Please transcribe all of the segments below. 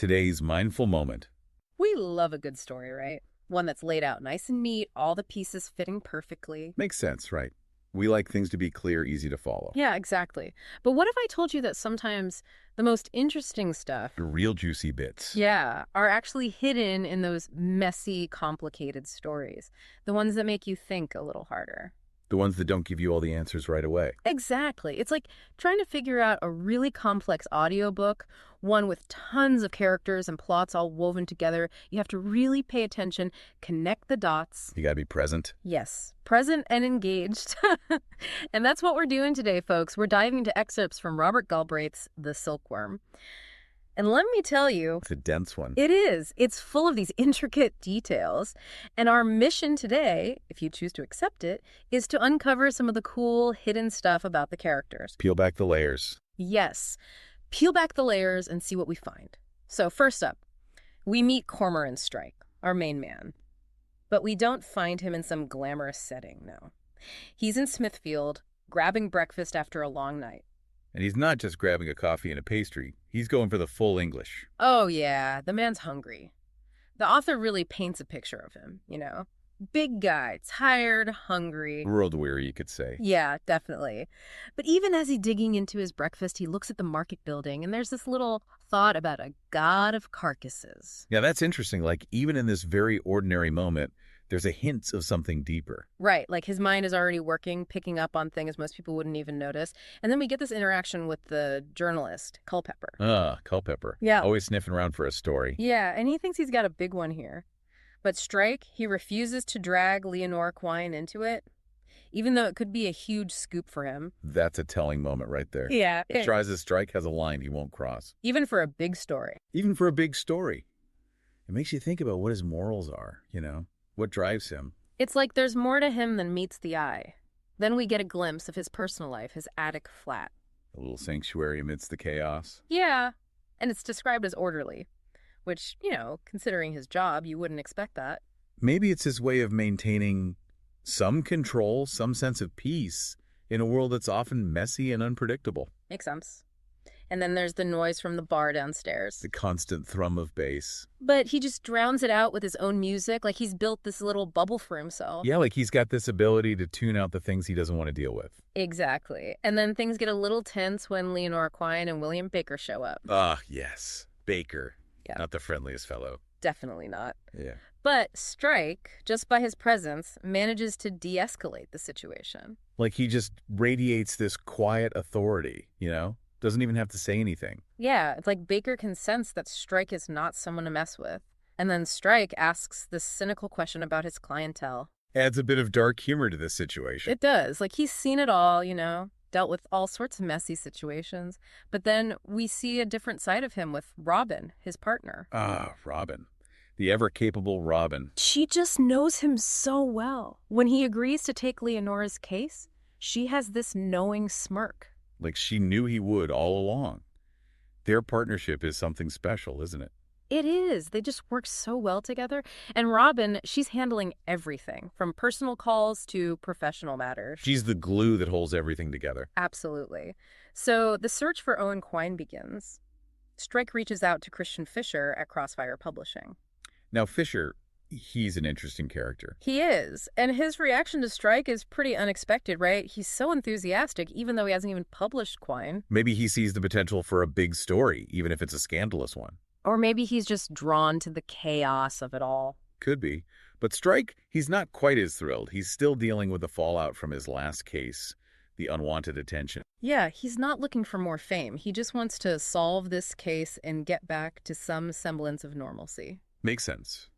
today's mindful moment. We love a good story, right? One that's laid out nice and neat, all the pieces fitting perfectly. Makes sense, right? We like things to be clear, easy to follow. Yeah, exactly. But what if I told you that sometimes the most interesting stuff, The real juicy bits. yeah, are actually hidden in those messy, complicated stories? The ones that make you think a little harder. The ones that don't give you all the answers right away. Exactly. It's like trying to figure out a really complex audiobook, one with tons of characters and plots all woven together. You have to really pay attention, connect the dots. You gotta be present. Yes, present and engaged. And that's what we're doing today, folks. We're diving into excerpts from Robert Galbraith's The Silkworm. And let me tell you, It's a dense one. it is. It's full of these intricate details. And our mission today, if you choose to accept it, is to uncover some of the cool, hidden stuff about the characters. Peel back the layers. Yes. Peel back the layers and see what we find. So first up, we meet Cormoran Strike, our main man. But we don't find him in some glamorous setting, no. He's in Smithfield, grabbing breakfast after a long night. And he's not just grabbing a coffee and a pastry. He's going for the full English. Oh yeah, the man's hungry. The author really paints a picture of him, you know? Big guy, tired, hungry. World weary, you could say. Yeah, definitely. But even as he's digging into his breakfast, he looks at the market building, and there's this little thought about a god of carcasses. Yeah, that's interesting. Like, even in this very ordinary moment, there's a hint of something deeper. Right, like his mind is already working, picking up on things most people wouldn't even notice. And then we get this interaction with the journalist, Culpepper. Culpepper. Yeah. Always sniffing around for a story. Yeah, and he thinks he's got a big one here. But Strike, he refuses to drag Leonora Quine into it, even though it could be a huge scoop for him. That's a telling moment right there. Yeah. Tries his strike has a line he won't cross. Even for a big story. Even for a big story. It makes you think about what his morals are, you know? What drives him. It's like there's more to him than meets the eye. Then we get a glimpse of his personal life, his attic flat. A little sanctuary amidst the chaos. Yeah, and it's described as orderly, which, you know, considering his job, you wouldn't expect that. Maybe it's his way of maintaining some control, some sense of peace in a world that's often messy and unpredictable. Makes sense. And then there's the noise from the bar downstairs. The constant thrum of bass. But he just drowns it out with his own music, like he's built this little bubble for himself. Yeah, like he's got this ability to tune out the things he doesn't want to deal with. Exactly. And then things get a little tense when Leonora Quine and William Baker show up. Ah, yes. Baker. Yeah. Not the friendliest fellow. Definitely not. Yeah. But Strike, just by his presence, manages to de-escalate the situation. Like he just radiates this quiet authority, you know? Doesn't even have to say anything. Yeah, it's like Baker can sense that Strike is not someone to mess with. And then Strike asks this cynical question about his clientele. Adds a bit of dark humor to this situation. It does. Like, he's seen it all, you know, dealt with all sorts of messy situations. But then we see a different side of him with Robin, his partner. Ah, Robin. The ever-capable Robin. She just knows him so well. When he agrees to take Leonora's case, she has this knowing smirk. Like she knew he would all along. Their partnership is something special, isn't it? It is. They just work so well together. And Robin, she's handling everything, from personal calls to professional matters. She's the glue that holds everything together. Absolutely. So the search for Owen Quine begins. Strike reaches out to Christian Fisher at Crossfire Publishing. Now, Fisher, he's an interesting character. He is. And his reaction to Strike is pretty unexpected, right? He's so enthusiastic, even though he hasn't even published Quine. Maybe he sees the potential for a big story, even if it's a scandalous one. Or maybe he's just drawn to the chaos of it all. Could be. But Strike, he's not quite as thrilled. He's still dealing with the fallout from his last case, the unwanted attention. Yeah, he's not looking for more fame. He just wants to solve this case and get back to some semblance of normalcy. Makes sense.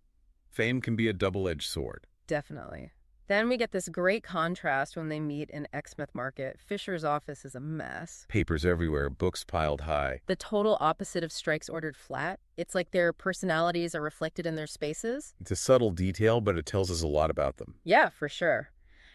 Fame can be a double-edged sword. Definitely. Then we get this great contrast when they meet in Exmouth Market. Fisher's office is a mess. Papers everywhere, books piled high. The total opposite of Strike's ordered flat. It's like their personalities are reflected in their spaces. It's a subtle detail, but it tells us a lot about them. Yeah, for sure.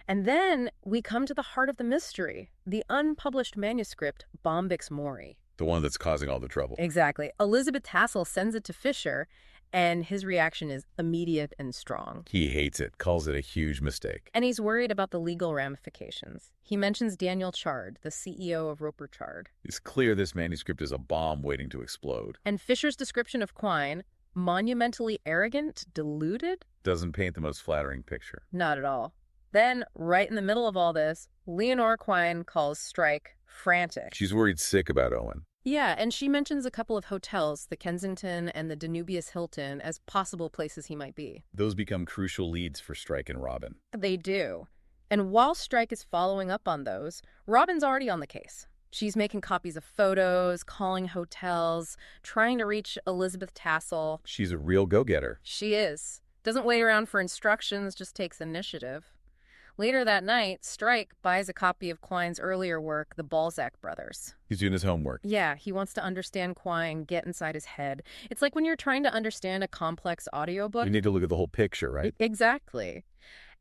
And then we come to the heart of the mystery, the unpublished manuscript, Bombyx Mori. The one that's causing all the trouble. Exactly. Elizabeth Tassel sends it to Fisher, And his reaction is immediate and strong. He hates it, calls it a huge mistake. And he's worried about the legal ramifications. He mentions Daniel Chard, the CEO of Roper Chard. It's clear this manuscript is a bomb waiting to explode. And Fisher's description of Quine, monumentally arrogant, deluded? Doesn't paint the most flattering picture. Not at all. Then, right in the middle of all this, Leonora Quine calls Strike frantic. She's worried sick about Owen. Yeah, and she mentions a couple of hotels, the Kensington and the Danubius Hilton, as possible places he might be. Those become crucial leads for Strike and Robin. They do. And while Strike is following up on those, Robin's already on the case. She's making copies of photos, calling hotels, trying to reach Elizabeth Tassel. She's a real go-getter. She is. Doesn't wait around for instructions, just takes initiative. Later that night, Strike buys a copy of Quine's earlier work, The Balzac Brothers. He's doing his homework. Yeah, he wants to understand Quine, get inside his head. It's like when you're trying to understand a complex audiobook. You need to look at the whole picture, right? Exactly.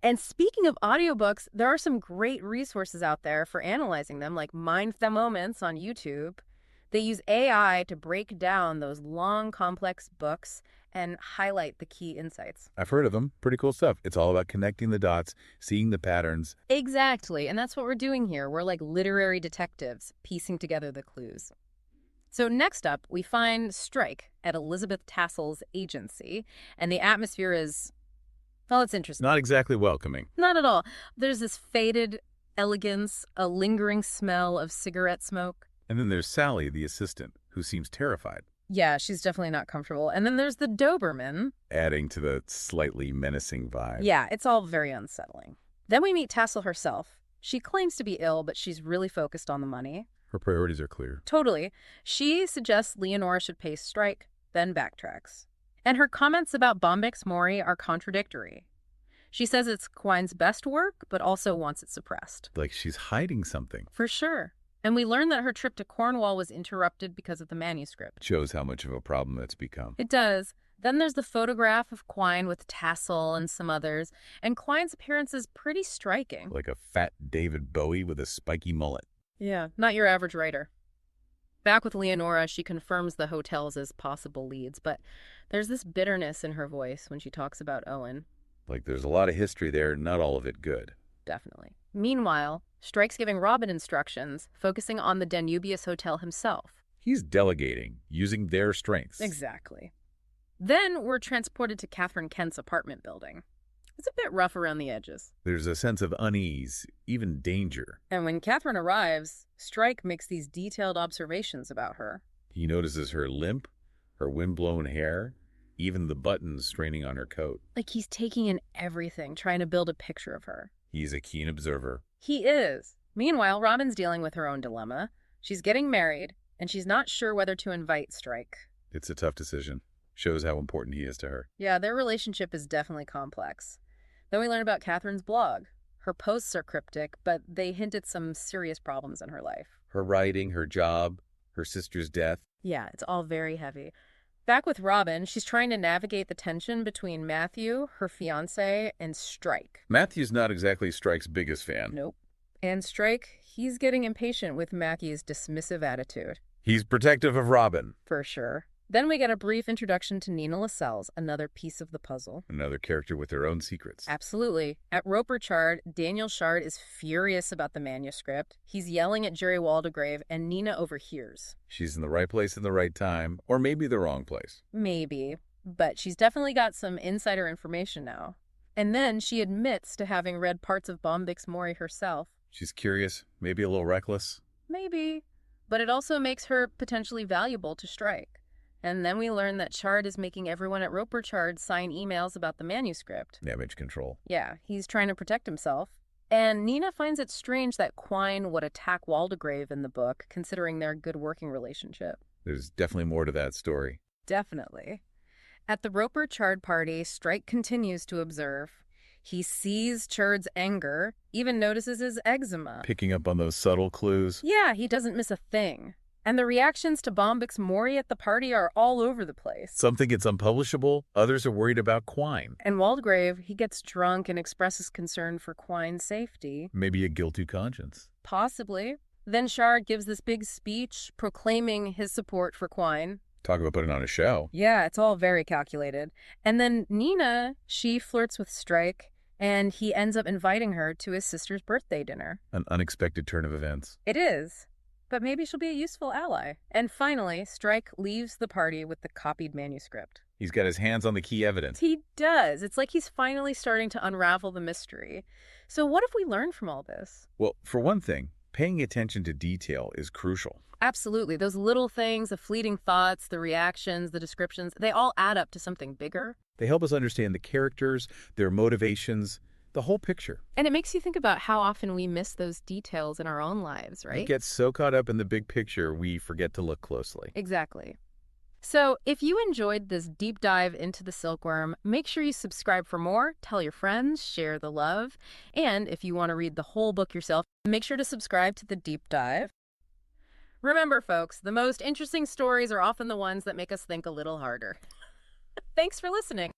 And speaking of audiobooks, there are some great resources out there for analyzing them, like Mind the Moments on YouTube. They use AI to break down those long, complex books and highlight the key insights. I've heard of them. Pretty cool stuff. It's all about connecting the dots, seeing the patterns. Exactly. And that's what we're doing here. We're like literary detectives, piecing together the clues. So next up, we find Strike at Elizabeth Tassel's agency. And the atmosphere is, well, it's interesting. Not exactly welcoming. Not at all. There's this faded elegance, a lingering smell of cigarette smoke. And then there's Sally, the assistant, who seems terrified. Yeah, she's definitely not comfortable. And then there's the Doberman. Adding to the slightly menacing vibe. Yeah, it's all very unsettling. Then we meet Tassel herself. She claims to be ill, but she's really focused on the money. Her priorities are clear. Totally. She suggests Leonora should pay Strike, then backtracks. And her comments about Bombyx Mori are contradictory. She says it's Quine's best work, but also wants it suppressed. Like she's hiding something. For sure. And we learn that her trip to Cornwall was interrupted because of the manuscript. Shows how much of a problem it's become. It does. Then there's the photograph of Quine with Tassel and some others, and Quine's appearance is pretty striking. Like a fat David Bowie with a spiky mullet. Yeah, not your average writer. Back with Leonora, she confirms the hotels as possible leads, but there's this bitterness in her voice when she talks about Owen. Like there's a lot of history there, not all of it good. Definitely. Meanwhile, Strike's giving Robin instructions, focusing on the Danubius Hotel himself. He's delegating, using their strengths. Exactly. Then we're transported to Catherine Kent's apartment building. It's a bit rough around the edges. There's a sense of unease, even danger. And when Catherine arrives, Strike makes these detailed observations about her. He notices her limp, her windblown hair, even the buttons straining on her coat. Like he's taking in everything, trying to build a picture of her. He's a keen observer. He is. Meanwhile, Robin's dealing with her own dilemma. She's getting married, and she's not sure whether to invite Strike. It's a tough decision. Shows how important he is to her. Yeah, their relationship is definitely complex. Then we learn about Catherine's blog. Her posts are cryptic, but they hint at some serious problems in her life. Her writing, her job, her sister's death. Yeah, it's all very heavy. Back with Robin, she's trying to navigate the tension between Matthew, her fiancé, and Strike. Matthew's not exactly Strike's biggest fan. Nope. And Strike, he's getting impatient with Matthew's dismissive attitude. He's protective of Robin. For sure. Then we get a brief introduction to Nina Lascelles, another piece of the puzzle. Another character with her own secrets. Absolutely. At Roper Chard, Daniel Chard is furious about the manuscript. He's yelling at Jerry Waldegrave, and Nina overhears. She's in the right place in the right time, or maybe the wrong place. Maybe, but she's definitely got some insider information now. And then she admits to having read parts of Bombyx Mori herself. She's curious, maybe a little reckless. Maybe, but it also makes her potentially valuable to Strike. And then we learn that Chard is making everyone at Roper Chard sign emails about the manuscript. Damage control. Yeah, he's trying to protect himself. And Nina finds it strange that Quine would attack Waldegrave in the book, considering their good working relationship. There's definitely more to that story. Definitely. At the Roper Chard party, Strike continues to observe. He sees Chard's anger, even notices his eczema. Picking up on those subtle clues. Yeah, he doesn't miss a thing. And the reactions to Bombyx Mori at the party are all over the place. Some think it's unpublishable, others are worried about Quine. And Waldegrave, he gets drunk and expresses concern for Quine's safety. Maybe a guilty conscience. Possibly. Then Chard gives this big speech proclaiming his support for Quine. Talk about putting on a show. Yeah, it's all very calculated. And then Nina, she flirts with Strike, and he ends up inviting her to his sister's birthday dinner. An unexpected turn of events. It is. But maybe she'll be a useful ally. And finally, Strike leaves the party with the copied manuscript. He's got his hands on the key evidence. He does. It's like he's finally starting to unravel the mystery. So what have we learned from all this? Well, for one thing, paying attention to detail is crucial. Absolutely. Those little things, the fleeting thoughts, the reactions, the descriptions, they all add up to something bigger. They help us understand the characters, their motivations, the whole picture. And it makes you think about how often we miss those details in our own lives, We right? get so caught up in the big picture, we forget to look closely. Exactly. So if you enjoyed this deep dive into the Silkworm, make sure you subscribe for more, tell your friends, share the love, and if you want to read the whole book yourself, make sure to subscribe to the deep dive. Remember, folks, the most interesting stories are often the ones that make us think a little harder. Thanks for listening.